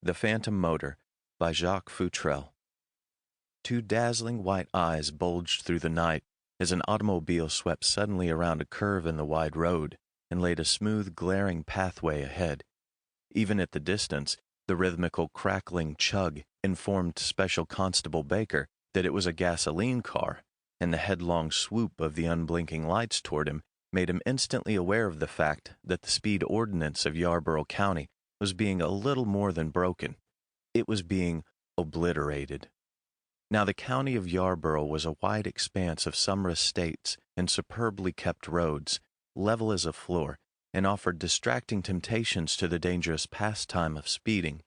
The Phantom Motor by Jacques Futrelle. Two dazzling white eyes bulged through the night as an automobile swept suddenly around a curve in the wide road and laid a smooth, glaring pathway ahead. Even at the distance, the rhythmical, crackling chug informed Special Constable Baker that it was a gasoline car, and the headlong swoop of the unblinking lights toward him made him instantly aware of the fact that the speed ordinance of Yarborough County was being a little more than broken. It was being obliterated. Now, the county of Yarborough was a wide expanse of summer estates and superbly kept roads, level as a floor, and offered distracting temptations to the dangerous pastime of speeding.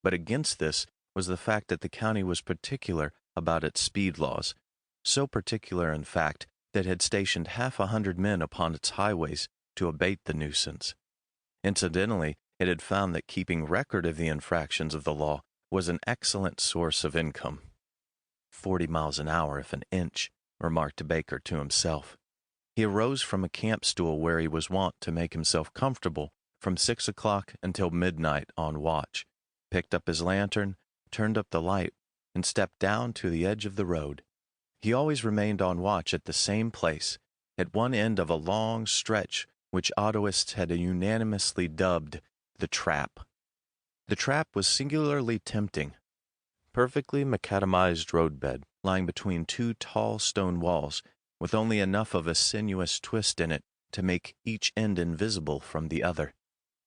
But against this was the fact that the county was particular about its speed laws, so particular, in fact, that it had stationed 100 men upon its highways to abate the nuisance. Incidentally, it had found that keeping record of the infractions of the law was an excellent source of income. 40 miles an hour if an inch, remarked Baker to himself. He arose from a camp stool where he was wont to make himself comfortable from 6 o'clock until midnight on watch, picked up his lantern, turned up the light, and stepped down to the edge of the road. He always remained on watch at the same place, at one end of a long stretch which autoists had unanimously dubbed the trap. The trap was singularly tempting. Perfectly macadamized roadbed, lying between two tall stone walls, with only enough of a sinuous twist in it to make each end invisible from the other.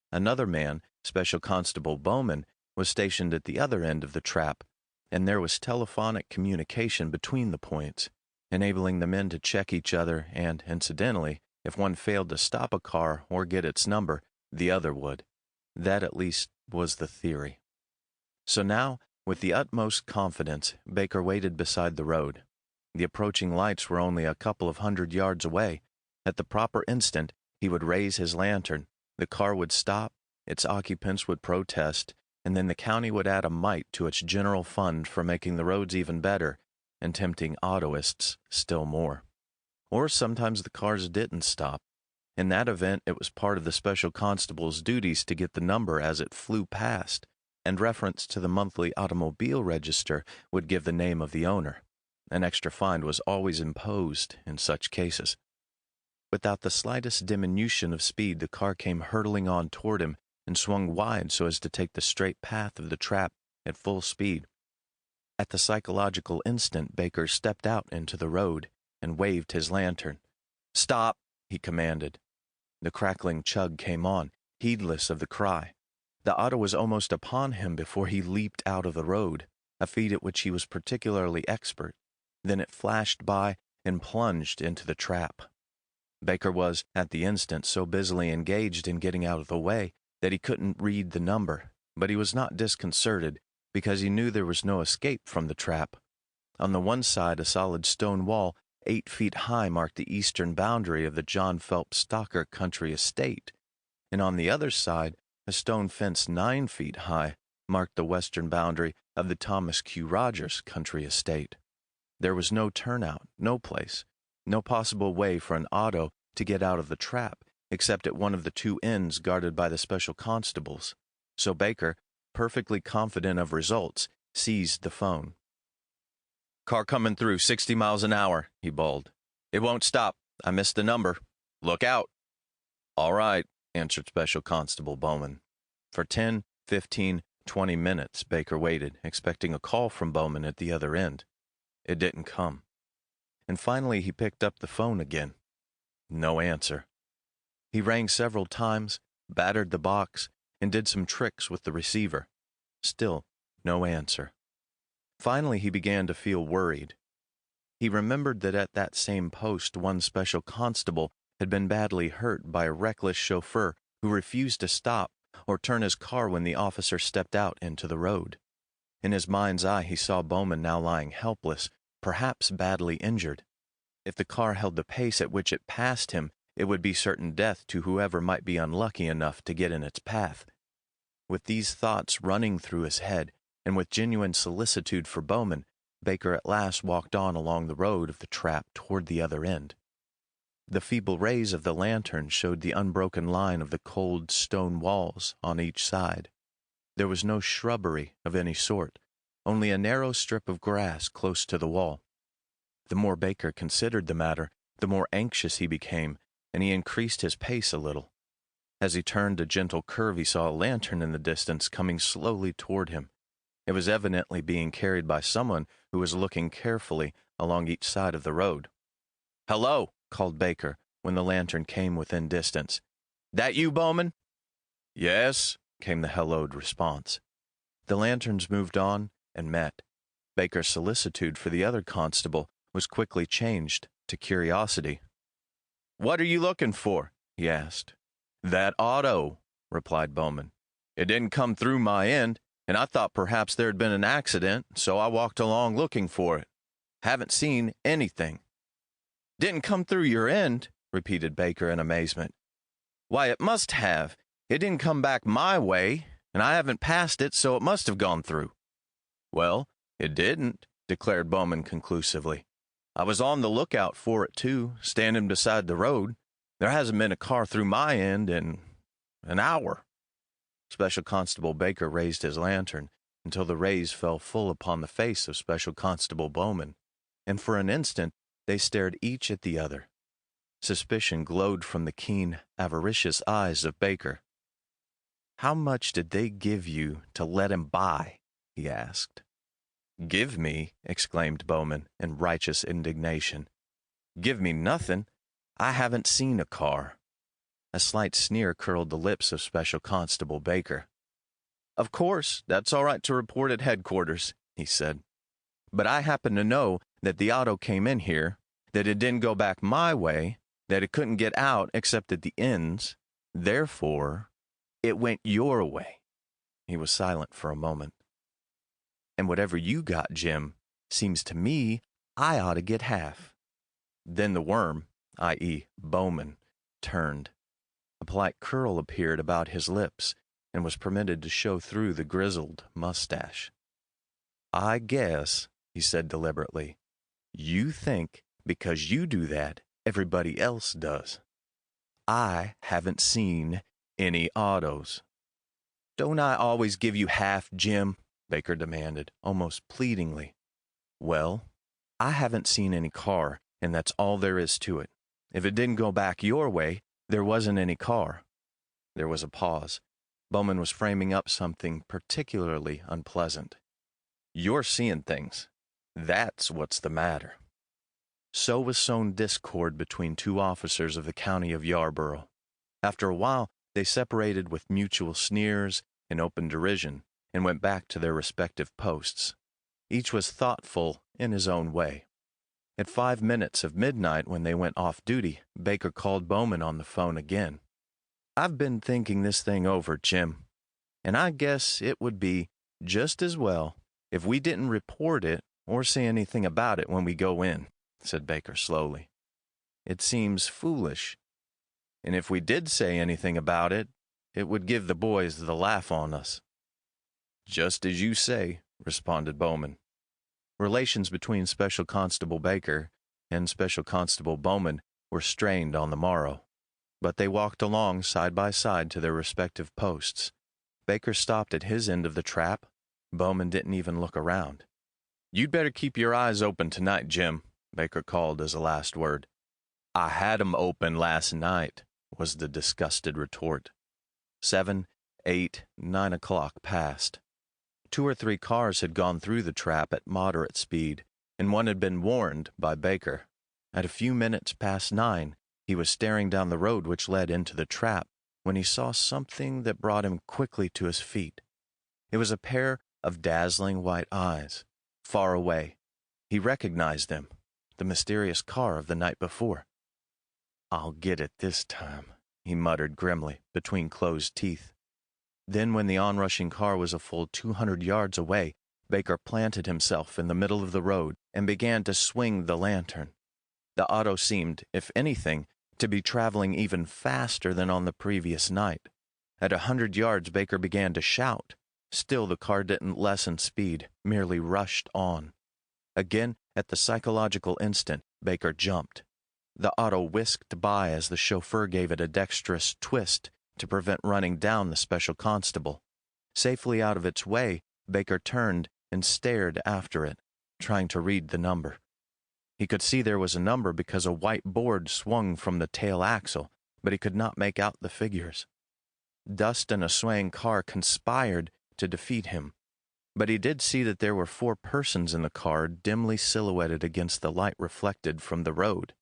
Another man, Special Constable Bowman, was stationed at the other end of the trap, and there was telephonic communication between the points, enabling the men to check each other, and, incidentally, if one failed to stop a car or get its number, the other would. That, at least, was the theory. So now, with the utmost confidence, Baker waited beside the road. The approaching lights were only a couple of 100 yards away. At the proper instant, he would raise his lantern, the car would stop, its occupants would protest, and then the county would add a mite to its general fund for making the roads even better and tempting autoists still more. Or sometimes the cars didn't stop. In that event, it was part of the special constable's duties to get the number as it flew past, and reference to the monthly automobile register would give the name of the owner. An extra fine was always imposed in such cases. Without the slightest diminution of speed, the car came hurtling on toward him and swung wide so as to take the straight path of the trap at full speed. At the psychological instant, Baker stepped out into the road and waved his lantern. "Stop!" he commanded. The crackling chug came on, heedless of the cry. The auto was almost upon him before he leaped out of the road, a feat at which he was particularly expert. Then it flashed by and plunged into the trap. Baker was, at the instant, so busily engaged in getting out of the way that he couldn't read the number, but he was not disconcerted because he knew there was no escape from the trap. On the one side, a solid stone wall 8 feet high marked the eastern boundary of the John Phelps Stocker country estate, and on the other side, a stone fence 9 feet high marked the western boundary of the Thomas Q. Rogers country estate. There was no turnout, no place, no possible way for an auto to get out of the trap, except at one of the two ends guarded by the special constables. So Baker, perfectly confident of results, seized the phone. "Car coming through, 60 miles an hour, he bawled. "It won't stop. I missed the number. Look out." "All right," answered Special Constable Bowman. For 10, 15, 20 minutes, Baker waited, expecting a call from Bowman at the other end. It didn't come. And finally he picked up the phone again. No answer. He rang several times, battered the box, and did some tricks with the receiver. Still no answer. Finally he began to feel worried. He remembered that at that same post one special constable had been badly hurt by a reckless chauffeur who refused to stop or turn his car when the officer stepped out into the road. In his mind's eye he saw Bowman now lying helpless, perhaps badly injured. If the car held the pace at which it passed him, it would be certain death to whoever might be unlucky enough to get in its path. With these thoughts running through his head, and with genuine solicitude for Bowman, Baker at last walked on along the road of the trap toward the other end. The feeble rays of the lantern showed the unbroken line of the cold stone walls on each side. There was no shrubbery of any sort, only a narrow strip of grass close to the wall. The more Baker considered the matter, the more anxious he became, and he increased his pace a little. As he turned a gentle curve, he saw a lantern in the distance coming slowly toward him. It was evidently being carried by someone who was looking carefully along each side of the road. "Hello," called Baker when the lantern came within distance. "That you, Bowman?" "Yes," came the helloed response. The lanterns moved on and met. Baker's solicitude for the other constable was quickly changed to curiosity. "What are you looking for?" he asked. "That auto," replied Bowman. "It didn't come through my end, and I thought perhaps there had been an accident, so I walked along looking for it. Haven't seen anything." "Didn't come through your end?" repeated Baker in amazement. "Why, it must have. It didn't come back my way, and I haven't passed it, so it must have gone through." "Well, it didn't," declared Bowman conclusively. "I was on the lookout for it, too, standing beside the road. There hasn't been a car through my end in an hour." Special Constable Baker raised his lantern until the rays fell full upon the face of Special Constable Bowman, and for an instant they stared each at the other. Suspicion glowed from the keen, avaricious eyes of Baker. "How much did they give you to let him by?" he asked. "Give me?" exclaimed Bowman in righteous indignation. "Give me nothing. I haven't seen a car." A slight sneer curled the lips of Special Constable Baker. "Of course, that's all right to report at headquarters," he said. "But I happen to know that the auto came in here, that it didn't go back my way, that it couldn't get out except at the ends. Therefore, it went your way." He was silent for a moment. "And whatever you got, Jim, seems to me I ought to get half." Then the worm, i.e., Bowman, turned. A polite curl appeared about his lips and was permitted to show through the grizzled mustache. "I guess," he said deliberately, "you think because you do that, everybody else does. I haven't seen any autos." "Don't I always give you half, Jim?" Baker demanded, almost pleadingly. "Well, I haven't seen any car, and that's all there is to it. If it didn't go back your way, there wasn't any car." There was a pause. Bowman was framing up something particularly unpleasant. "You're seeing things. That's what's the matter." So was sown discord between two officers of the county of Yarborough. After a while, they separated with mutual sneers and open derision, and went back to their respective posts. Each was thoughtful in his own way. At 5 minutes of midnight, when they went off duty, Baker called Bowman on the phone again. "I've been thinking this thing over, Jim, and I guess it would be just as well if we didn't report it or say anything about it when we go in," said Baker slowly. "It seems foolish, and if we did say anything about it, it would give the boys the laugh on us." "Just as you say," responded Bowman. Relations between Special Constable Baker and Special Constable Bowman were strained on the morrow, but they walked along side by side to their respective posts. Baker stopped at his end of the trap. Bowman didn't even look around. "You'd better keep your eyes open tonight, Jim," Baker called as a last word. "I had 'em open last night," was the disgusted retort. 7, 8, 9 o'clock passed. 2 or 3 cars had gone through the trap at moderate speed, and one had been warned by Baker. At a few minutes past 9, he was staring down the road which led into the trap when he saw something that brought him quickly to his feet. It was a pair of dazzling white eyes. Far away, he recognized them, the mysterious car of the night before. "I'll get it this time," he muttered grimly between closed teeth. Then, when the onrushing car was a full 200 yards away, Baker planted himself in the middle of the road and began to swing the lantern. The auto seemed, if anything, to be traveling even faster than on the previous night. At 100 yards, Baker began to shout. Still, the car didn't lessen speed, merely rushed on. Again, at the psychological instant, Baker jumped. The auto whisked by as the chauffeur gave it a dexterous twist to prevent running down the special constable. Safely out of its way, Baker turned and stared after it, trying to read the number. He could see there was a number because a white board swung from the tail axle, but he could not make out the figures. Dust and a swaying car conspired to defeat him, but he did see that there were 4 persons in the car dimly silhouetted against the light reflected from the road.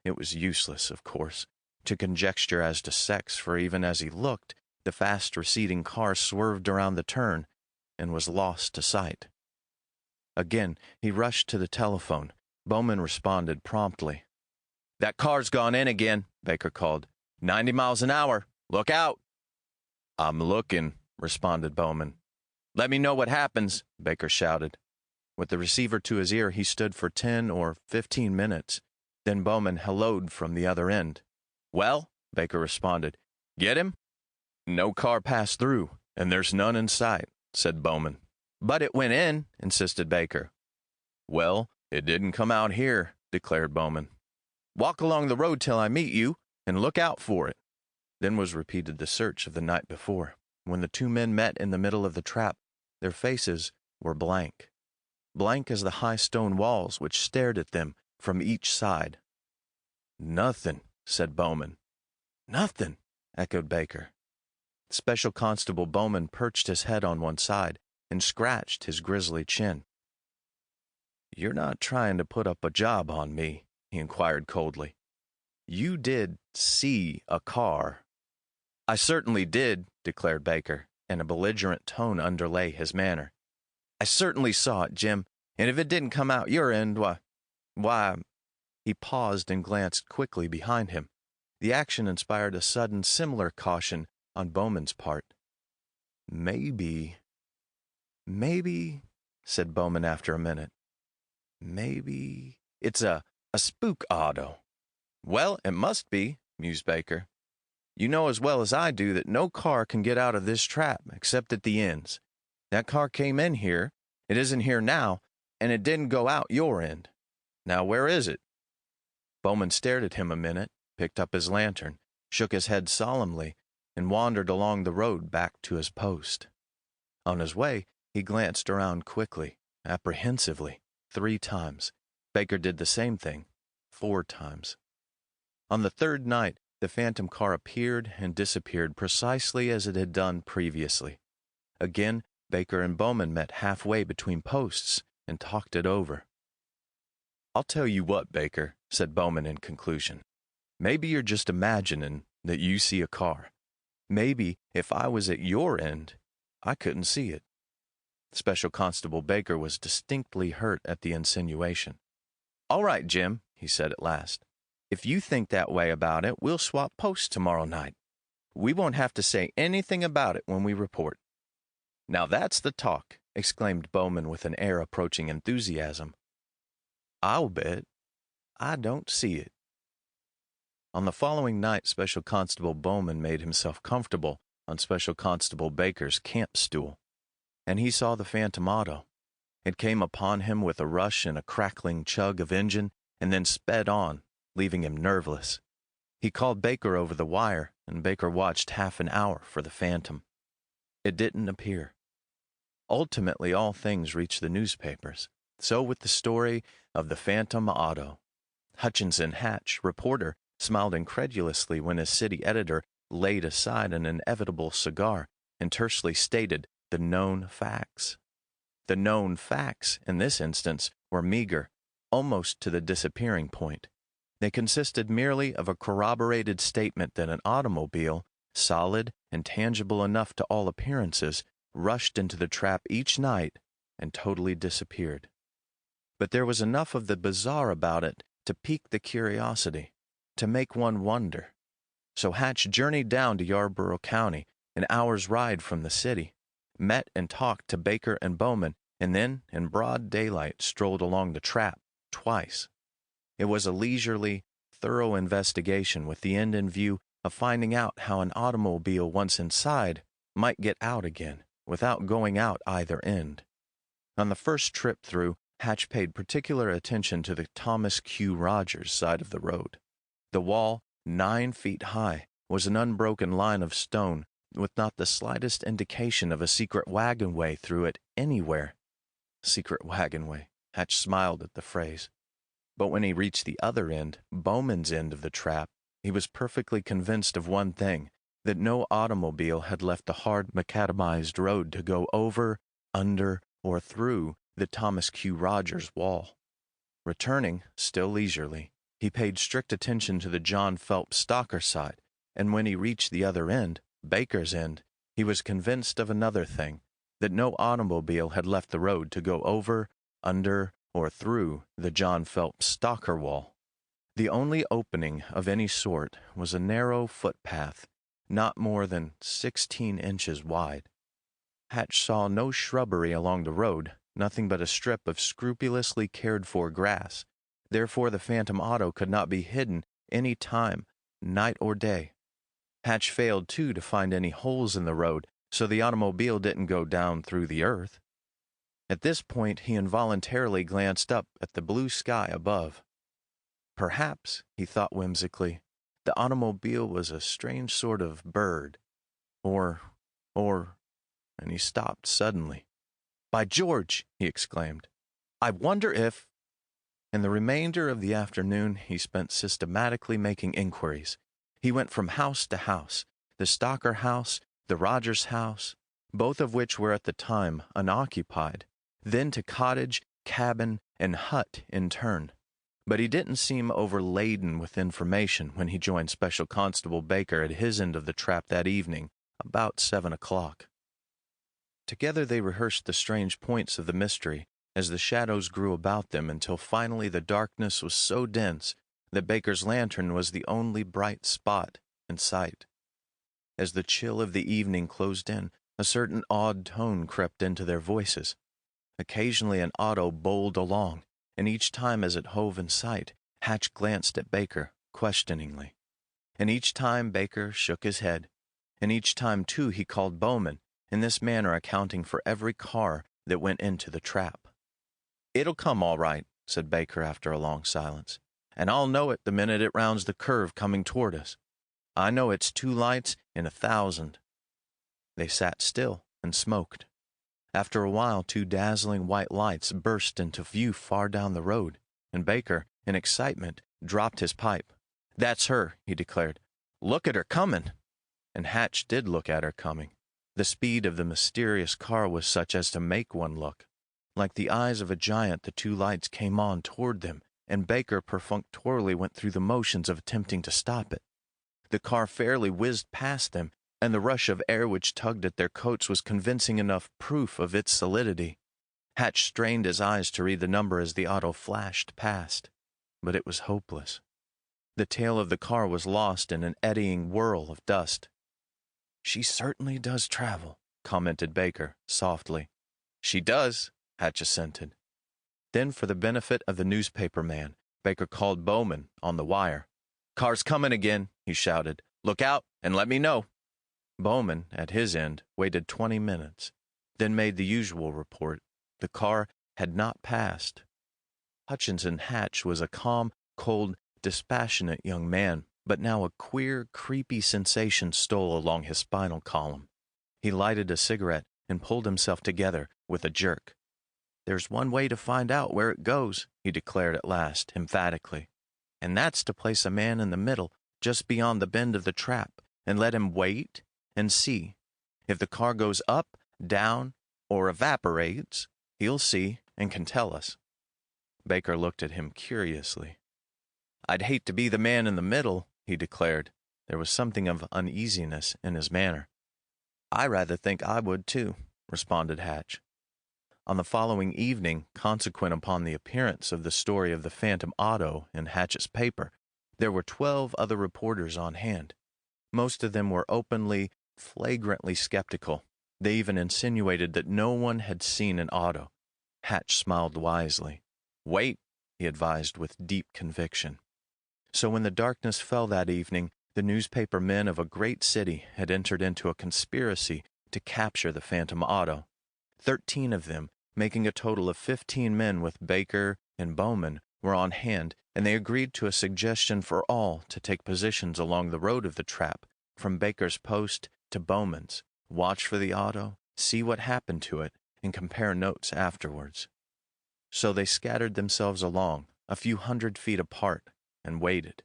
It was useless, of course, to conjecture as to sex, for even as he looked, the fast receding car swerved around the turn and was lost to sight. Again, he rushed to the telephone. Bowman responded promptly. "That car's gone in again," Baker called. 90 miles an hour. Look out." "I'm looking," responded Bowman. "Let me know what happens," Baker shouted. With the receiver to his ear, he stood for 10 or 15 minutes. Then Bowman helloed from the other end. "Well," Baker responded. "Get him?" "No car passed through, and there's none in sight," said Bowman. "But it went in," insisted Baker. "Well, it didn't come out here," declared Bowman. "Walk along the road till I meet you, and look out for it." Then was repeated the search of the night before. When the 2 men met in the middle of the trap, their faces were blank. Blank as the high stone walls which stared at them from each side. "Nothing," said Bowman. "Nothing," echoed Baker. Special Constable Bowman perched his head on one side and scratched his grizzly chin. "You're not trying to put up a job on me?" he inquired coldly. "You did see a car." "I certainly did," declared Baker, and a belligerent tone underlay his manner. "I certainly saw it, Jim, and if it didn't come out your end, why—" He paused and glanced quickly behind him. The action inspired a sudden similar caution on Bowman's part. Maybe, said Bowman after a minute. "Maybe it's a spook auto." "Well, it must be," mused Baker. "You know as well as I do that no car can get out of this trap except at the ends. That car came in here, it isn't here now, and it didn't go out your end. Now where is it?" Bowman stared at him a minute, picked up his lantern, shook his head solemnly, and wandered along the road back to his post. On his way, he glanced around quickly, apprehensively, 3 times. Baker did the same thing 4 times. On the 3rd night, the phantom car appeared and disappeared precisely as it had done previously. Again, Baker and Bowman met halfway between posts and talked it over. "I'll tell you what, Baker," said Bowman in conclusion. "Maybe you're just imagining that you see a car. Maybe if I was at your end, I couldn't see it." Special Constable Baker was distinctly hurt at the insinuation. "All right, Jim," he said at last. "If you think that way about it, we'll swap posts tomorrow night. We won't have to say anything about it when we report." "Now that's the talk," exclaimed Bowman with an air approaching enthusiasm. "I'll bet I don't see it." On the following night, Special Constable Bowman made himself comfortable on Special Constable Baker's camp stool, and he saw the phantom auto. It came upon him with a rush and a crackling chug of engine, and then sped on, leaving him nerveless. He called Baker over the wire, and Baker watched half an hour for the phantom. It didn't appear. Ultimately, all things reached the newspapers. So with the story of the phantom auto. Hutchinson Hatch, reporter, smiled incredulously when his city editor laid aside an inevitable cigar and tersely stated the known facts. The known facts, in this instance, were meager, almost to the disappearing point. They consisted merely of a corroborated statement that an automobile, solid and tangible enough to all appearances, rushed into the trap each night and totally disappeared. But there was enough of the bizarre about it to pique the curiosity, to make one wonder. So Hatch journeyed down to Yarborough County, an hour's ride from the city, met and talked to Baker and Bowman, and then, in broad daylight, strolled along the trap twice. It was a leisurely, thorough investigation with the end in view of finding out how an automobile once inside might get out again without going out either end. On the first trip through, Hatch paid particular attention to the Thomas Q. Rogers side of the road. The wall, 9 feet high, was an unbroken line of stone with not the slightest indication of a secret wagonway through it anywhere. Secret wagonway. Hatch smiled at the phrase. But when he reached the other end, Bowman's end of the trap, he was perfectly convinced of one thing, that no automobile had left the hard macadamized road to go over, under, or through the Thomas Q. Rogers wall. Returning, still leisurely, he paid strict attention to the John Phelps Stalker side, and when he reached the other end, Baker's end, he was convinced of another thing, that no automobile had left the road to go over, under, or through the John Phelps Stalker wall. The only opening of any sort was a narrow footpath, not more than 16 inches wide. Hatch saw no shrubbery along the road, nothing but a strip of scrupulously cared-for grass. Therefore the phantom auto could not be hidden any time, night or day. Hatch failed, too, to find any holes in the road, so the automobile didn't go down through the earth. At this point, he involuntarily glanced up at the blue sky above. Perhaps, he thought whimsically, the automobile was a strange sort of bird. And he stopped suddenly. "By George!" he exclaimed. "I wonder if—" And the remainder of the afternoon he spent systematically making inquiries. He went from house to house, the Stalker house, the Rogers house, both of which were at the time unoccupied, then to cottage, cabin, and hut in turn. But he didn't seem overladen with information when he joined Special Constable Baker at his end of the trap that evening, about 7 o'clock. Together they rehearsed the strange points of the mystery as the shadows grew about them until finally the darkness was so dense that Baker's lantern was the only bright spot in sight. As the chill of the evening closed in, a certain odd tone crept into their voices. Occasionally an auto bowled along, and each time as it hove in sight, Hatch glanced at Baker questioningly. And each time Baker shook his head, and each time, too, he called Bowman, in this manner accounting for every car that went into the trap. "It'll come all right," said Baker after a long silence, "and I'll know it the minute it rounds the curve coming toward us. I know it's 2 lights in 1,000. They sat still and smoked. After a while, 2 dazzling white lights burst into view far down the road, and Baker, in excitement, dropped his pipe. "That's her," he declared. "Look at her coming!" And Hatch did look at her coming. The speed of the mysterious car was such as to make one look. Like the eyes of a giant, the 2 lights came on toward them, and Baker perfunctorily went through the motions of attempting to stop it. The car fairly whizzed past them, and the rush of air which tugged at their coats was convincing enough proof of its solidity. Hatch strained his eyes to read the number as the auto flashed past, but it was hopeless. The tail of the car was lost in an eddying whirl of dust. "She certainly does travel," commented Baker, softly. "She does," Hatch assented. Then, for the benefit of the newspaper man, Baker called Bowman on the wire. "Car's coming again," he shouted. "Look out and let me know." Bowman, at his end, waited 20 minutes, then made the usual report. The car had not passed. Hutchinson Hatch was a calm, cold, dispassionate young man, but now a queer, creepy sensation stole along his spinal column. He lighted a cigarette and pulled himself together with a jerk. "There's one way to find out where it goes," he declared at last, emphatically, "and that's to place a man in the middle, just beyond the bend of the trap, and let him wait and see. If the car goes up, down, or evaporates, he'll see and can tell us." Baker looked at him curiously. "I'd hate to be the man in the middle," he declared. There was something of uneasiness in his manner. "I rather think I would, too," responded Hatch. On the following evening, consequent upon the appearance of the story of the phantom auto in Hatch's paper, there were 12 other reporters on hand. Most of them were openly, flagrantly skeptical. They even insinuated that no one had seen an auto. Hatch smiled wisely. "Wait," he advised with deep conviction. So when the darkness fell that evening, the newspaper men of a great city had entered into a conspiracy to capture the phantom auto. 13 of them, making a total of 15 men with Baker and Bowman, were on hand, and they agreed to a suggestion for all to take positions along the road of the trap, from Baker's post to Bowman's, watch for the auto, see what happened to it, and compare notes afterwards. So they scattered themselves along, a few 100 feet apart, and waited.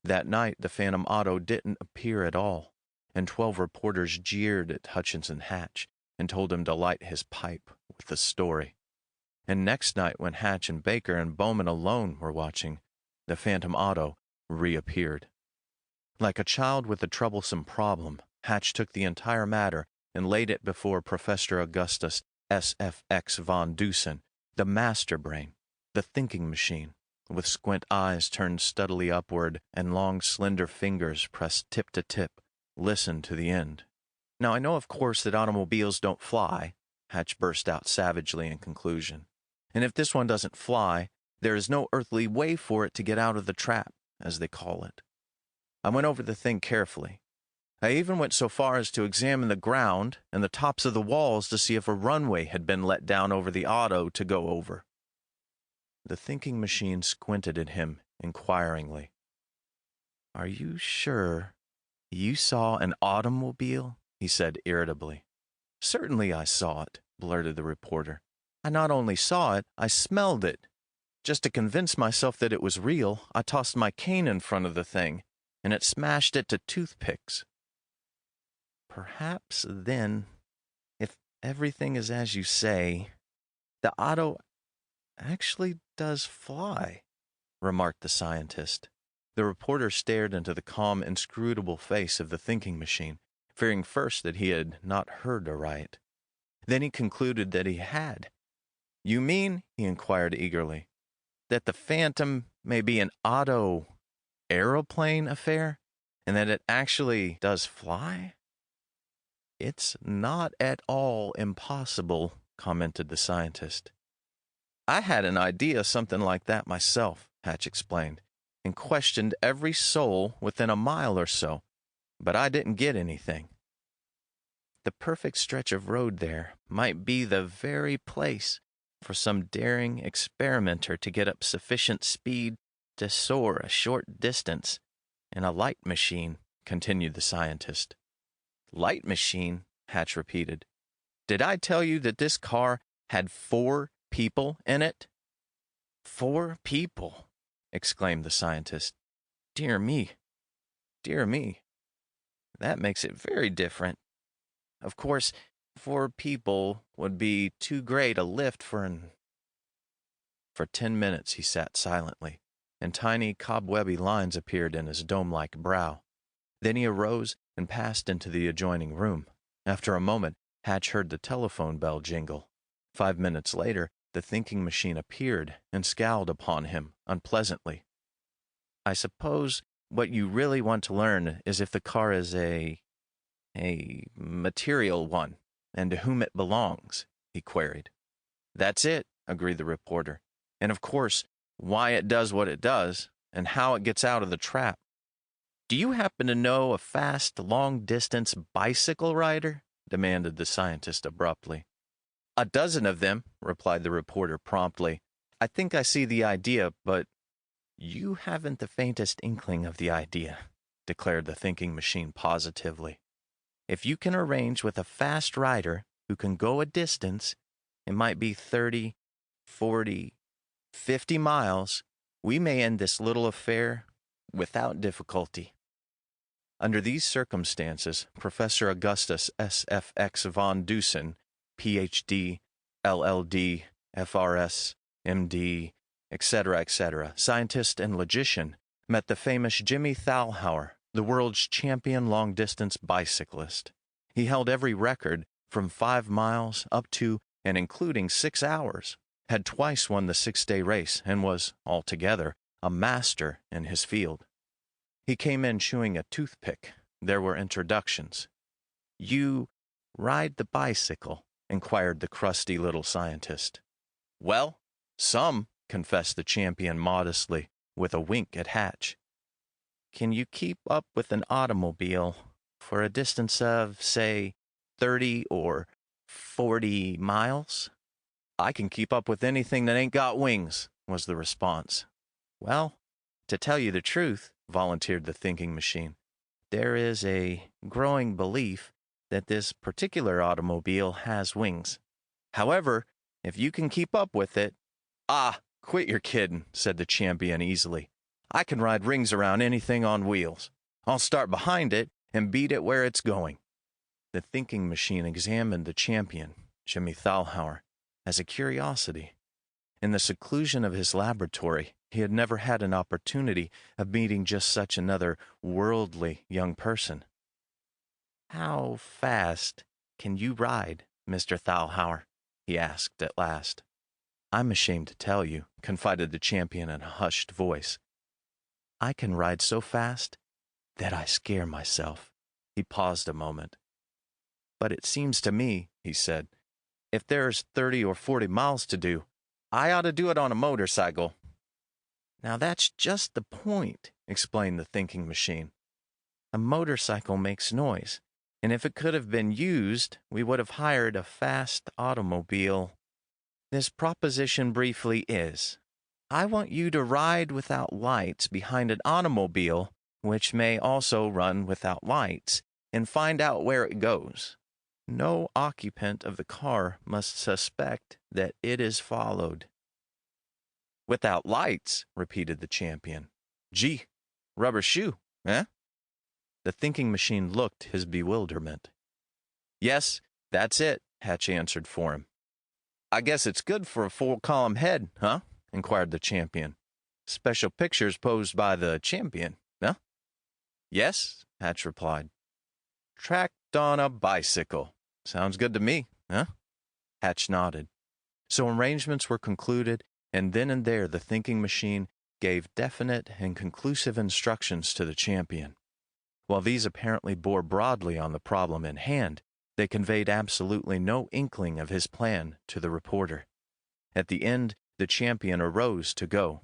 That night, the phantom auto didn't appear at all, and 12 reporters jeered at Hutchinson Hatch and told him to light his pipe with the story. And next night, when Hatch and Baker and Bowman alone were watching, the phantom auto reappeared. Like a child with a troublesome problem, Hatch took the entire matter and laid it before Professor Augustus SFX von Dusen, the master brain, the thinking machine, with squint eyes turned steadily upward and long, slender fingers pressed tip to tip, listened to the end. Now, I know, of course, that automobiles don't fly, Hatch burst out savagely in conclusion. And if this one doesn't fly, there is no earthly way for it to get out of the trap, as they call it. I went over the thing carefully. I even went so far as to examine the ground and the tops of the walls to see if a runway had been let down over the auto to go over. The thinking machine squinted at him inquiringly. "Are you sure you saw an automobile?" he said irritably. "Certainly I saw it," blurted the reporter. "I not only saw it, I smelled it. Just to convince myself that it was real, I tossed my cane in front of the thing, and it smashed it to toothpicks." "Perhaps, then, if everything is as you say, the auto actually does fly," remarked the scientist. The reporter stared into the calm, inscrutable face of the thinking machine, fearing first that he had not heard aright. Then he concluded that he had. "You mean," he inquired eagerly, "that the Phantom may be an aeroplane affair, and that it actually does fly?" "It's not at all impossible," commented the scientist. "I had an idea something like that myself," Hatch explained, "and questioned every soul within a mile or so, but I didn't get anything. The perfect stretch of road there might be the very place for some daring experimenter to get up sufficient speed to soar a short distance in a light machine," continued the scientist. "Light machine?" Hatch repeated. "Did I tell you that this car had 4 people in it?" "4 people!" exclaimed the scientist. Dear me. That makes it very different. Of course, 4 people would be too great a lift for 10 minutes he sat silently, and tiny cobwebby lines appeared in his dome-like brow. Then he arose and passed into the adjoining room. After a moment, Hatch heard the telephone bell jingle. 5 minutes later, the thinking machine appeared and scowled upon him unpleasantly. "I suppose what you really want to learn is if the car is a material one, and to whom it belongs," he queried. "That's it," agreed the reporter. "And of course, why it does what it does, and how it gets out of the trap. Do you happen to know a fast, long-distance bicycle rider?" demanded the scientist abruptly. "A dozen of them," replied the reporter promptly. "I think I see the idea, but—" "You haven't the faintest inkling of the idea," declared the thinking machine positively. "If you can arrange with a fast rider who can go a distance, it might be 30, 40, 50 miles, we may end this little affair without difficulty." Under these circumstances, Professor Augustus SFX von Dusen, Ph.D., LL.D., F.R.S., M.D., etc., scientist and logician, met the famous Jimmy Thalhauer, the world's champion long-distance bicyclist. He held every record from 5 miles up to and including 6 hours, had twice won the 6-day race, and was, altogether, a master in his field. He came in chewing a toothpick. There were introductions. "You ride the bicycle?" inquired the crusty little scientist. "Well, some," confessed the champion modestly, with a wink at Hatch. "Can you keep up with an automobile for a distance of, say, 30 or 40 miles?" "I can keep up with anything that ain't got wings," was the response. "Well, to tell you the truth," volunteered the thinking machine, there is a growing belief that this particular automobile has wings. However, if you can keep up with it, quit your kidding, said the champion easily. I can ride rings around anything on wheels. I'll start behind it and beat it where it's going. The thinking machine examined the champion, Jimmy Thalhauer, as a curiosity. In the seclusion of his laboratory, he had never had an opportunity of meeting just such another worldly young person. "How fast can you ride, Mr. Thalhauer?" he asked at last. "I'm ashamed to tell you," confided the champion in a hushed voice. "I can ride so fast that I scare myself." He paused a moment. "But it seems to me," he said, "if there's 30 or 40 miles to do, I ought to do it on a motorcycle." "Now that's just the point," explained the thinking machine. "A motorcycle makes noise, and if it could have been used, we would have hired a fast automobile. This proposition briefly is, I want you to ride without lights behind an automobile, which may also run without lights, and find out where it goes. No occupant of the car must suspect that it is followed." "Without lights," repeated the champion. "Gee, rubber shoe, eh?" The thinking machine looked his bewilderment. "Yes, that's it," Hatch answered for him. "I guess it's good for a full-column head, huh?" inquired the champion. "Special pictures posed by the champion, huh?" "Yes," Hatch replied. "Tracked on a bicycle. Sounds good to me, huh?" Hatch nodded. So arrangements were concluded, and then and there the thinking machine gave definite and conclusive instructions to the champion. While these apparently bore broadly on the problem in hand, they conveyed absolutely no inkling of his plan to the reporter. At the end, the champion arose to go.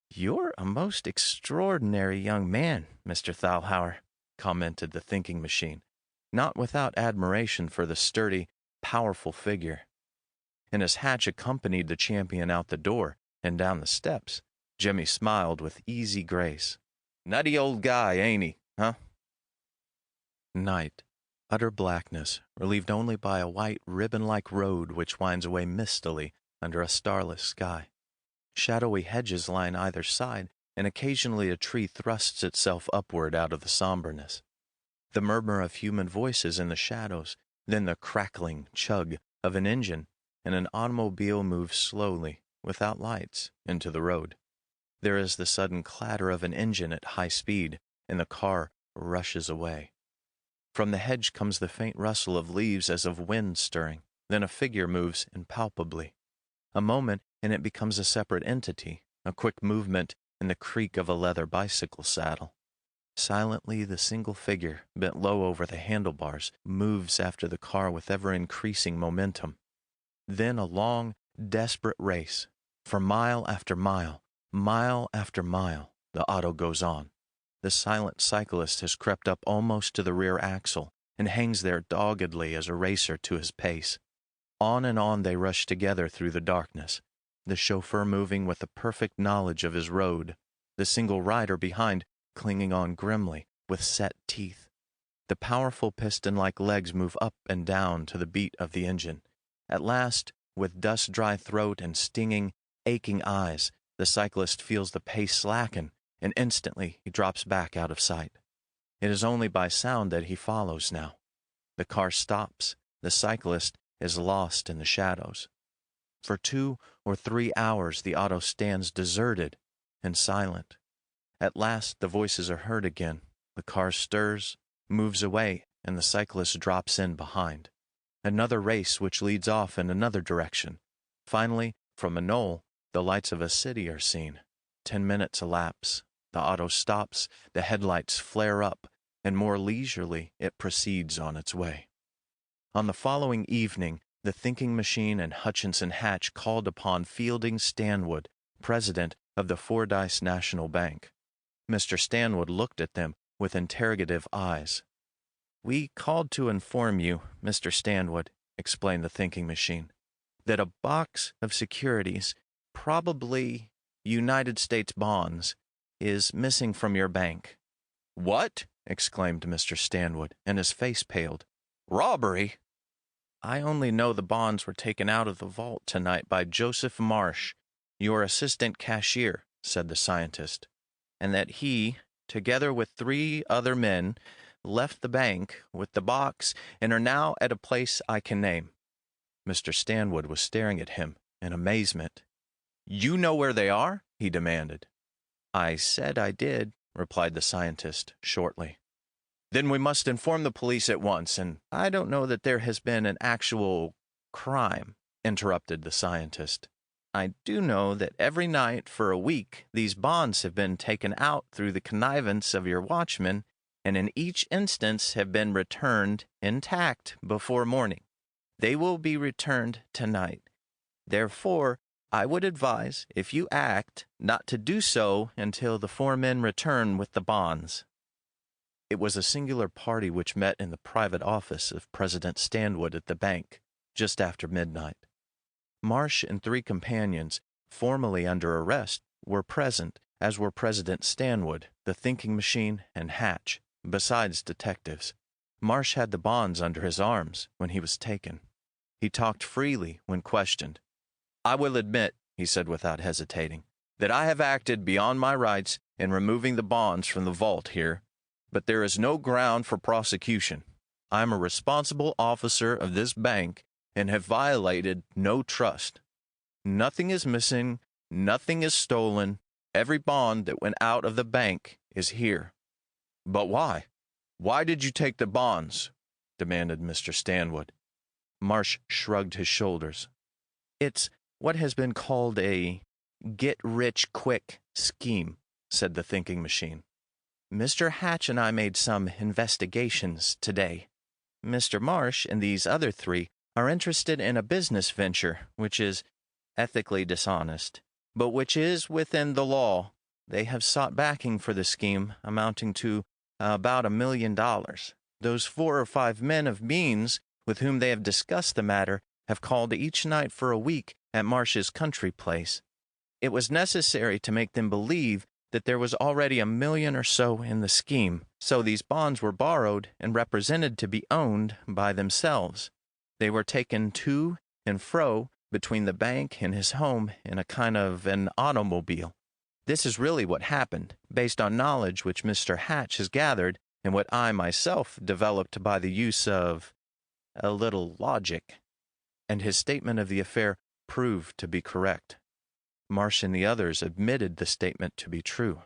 "You're a most extraordinary young man, Mr. Thalhauer," commented the thinking machine, not without admiration for the sturdy, powerful figure. And as Hatch accompanied the champion out the door and down the steps, Jimmy smiled with easy grace. "Nutty old guy, ain't he, huh?" Night. Utter blackness, relieved only by a white ribbon-like road which winds away mistily under a starless sky. Shadowy hedges line either side, and occasionally a tree thrusts itself upward out of the somberness. The murmur of human voices in the shadows, then the crackling chug of an engine, and an automobile moves slowly, without lights, into the road. There is the sudden clatter of an engine at high speed, and the car rushes away. From the hedge comes the faint rustle of leaves as of wind stirring. Then a figure moves impalpably. A moment, and it becomes a separate entity, a quick movement and the creak of a leather bicycle saddle. Silently, the single figure, bent low over the handlebars, moves after the car with ever-increasing momentum. Then a long, desperate race. For mile after mile, mile after mile, the auto goes on. The silent cyclist has crept up almost to the rear axle and hangs there doggedly as a racer to his pace. On and on they rush together through the darkness, the chauffeur moving with a perfect knowledge of his road, the single rider behind clinging on grimly with set teeth. The powerful piston-like legs move up and down to the beat of the engine. At last, with dust-dry throat and stinging, aching eyes, the cyclist feels the pace slacken, and instantly he drops back out of sight. It is only by sound that he follows now. The car stops. The cyclist is lost in the shadows. For 2 or 3 hours the auto stands deserted and silent. At last the voices are heard again. The car stirs, moves away, and the cyclist drops in behind. Another race which leads off in another direction. Finally, from a knoll, the lights of a city are seen. 10 minutes elapse. The auto stops, the headlights flare up, and more leisurely it proceeds on its way. On the following evening, the thinking machine and Hutchinson Hatch called upon Fielding Stanwood, president of the Fordyce National Bank. Mr. Stanwood looked at them with interrogative eyes. "We called to inform you, Mr. Stanwood," explained the thinking machine, "that a box of securities, probably United States bonds, is missing from your bank." "What?" exclaimed Mr. Stanwood, and his face paled. "Robbery?" "I only know the bonds were taken out of the vault tonight by Joseph Marsh, your assistant cashier," said the scientist, "and that he, together with 3 other men, left the bank with the box and are now at a place I can name." Mr. Stanwood was staring at him in amazement. "You know where they are?" he demanded. "I said I did," replied the scientist shortly. "Then we must inform the police at once, and—" "I don't know that there has been an actual crime," interrupted the scientist. "I do know that every night for a week these bonds have been taken out through the connivance of your watchman, and in each instance have been returned intact before morning. They will be returned tonight. Therefore, I would advise, if you act, not to do so until the 4 men return with the bonds." It was a singular party which met in the private office of President Stanwood at the bank just after midnight. Marsh and 3 companions, formerly under arrest, were present, as were President Stanwood, the thinking machine, and Hatch, besides detectives. Marsh had the bonds under his arms when he was taken. He talked freely when questioned. "I will admit," he said without hesitating, "that I have acted beyond my rights in removing the bonds from the vault here, but there is no ground for prosecution. I am a responsible officer of this bank and have violated no trust. Nothing is missing, nothing is stolen. Every bond that went out of the bank is here." "But why? Why did you take the bonds?" demanded Mr. Stanwood. Marsh shrugged his shoulders. "It's what has been called a get-rich-quick scheme," said the thinking machine. "Mr. Hatch and I made some investigations today. Mr. Marsh and these other 3 are interested in a business venture which is ethically dishonest, but which is within the law. They have sought backing for the scheme amounting to about $1 million. Those 4 or 5 men of means with whom they have discussed the matter have called each night for a week at Marsh's country place. It was necessary to make them believe that there was already $1 million or so in the scheme, so these bonds were borrowed and represented to be owned by themselves. They were taken to and fro between the bank and his home in a kind of an automobile. This is really what happened, based on knowledge which Mr. Hatch has gathered and what I myself developed by the use of a little logic." And his statement of the affair proved to be correct. Marsh and the others admitted the statement to be true.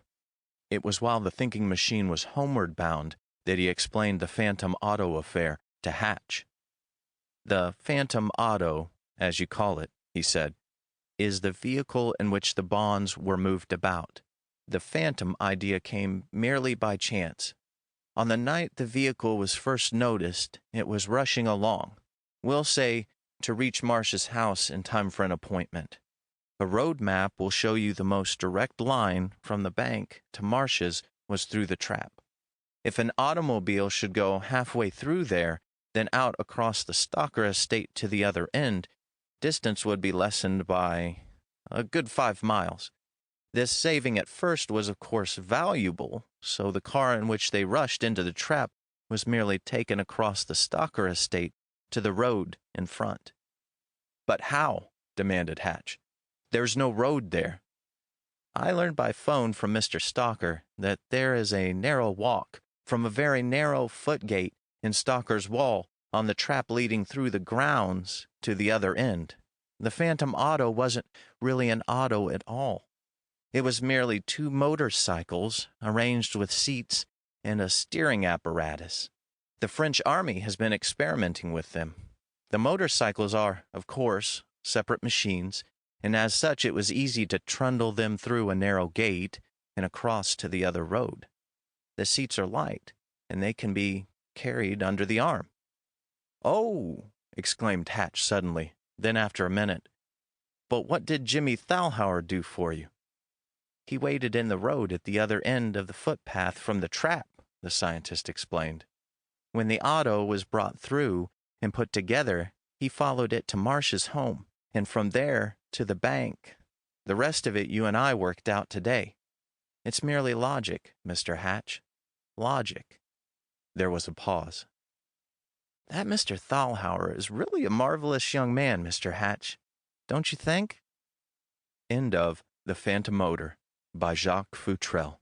It was while the thinking machine was homeward bound that he explained the phantom auto affair to Hatch. "The phantom auto, as you call it," he said, "is the vehicle in which the bonds were moved about. The phantom idea came merely by chance. On the night the vehicle was first noticed, it was rushing along, we'll say, to reach Marsh's house in time for an appointment. A road map will show you the most direct line from the bank to Marsh's was through the trap. If an automobile should go halfway through there, then out across the Stalker estate to the other end, distance would be lessened by a good 5 miles. This saving at first was of course valuable, so the car in which they rushed into the trap was merely taken across the Stalker estate to the road in front." "But how?" demanded Hatch. "There's no road there." "I learned by phone from Mr. Stalker that there is a narrow walk from a very narrow footgate in Stalker's wall on the trap leading through the grounds to the other end. The phantom auto wasn't really an auto at all. It was merely 2 motorcycles arranged with seats and a steering apparatus. The French army has been experimenting with them. The motorcycles are, of course, separate machines, and as such it was easy to trundle them through a narrow gate and across to the other road. The seats are light, and they can be carried under the arm." "Oh!" exclaimed Hatch suddenly. Then after a minute, "But what did Jimmy Thalhauer do for you?" "He waited in the road at the other end of the footpath from the trap," the scientist explained. "When the auto was brought through and put together, he followed it to Marsh's home, and from there to the bank. The rest of it you and I worked out today. It's merely logic, Mr. Hatch. Logic." There was a pause. That Mr. Thalhauer is really a marvelous young man, Mr. Hatch. Don't you think? End of The Phantom Odor by Jacques Futrelle.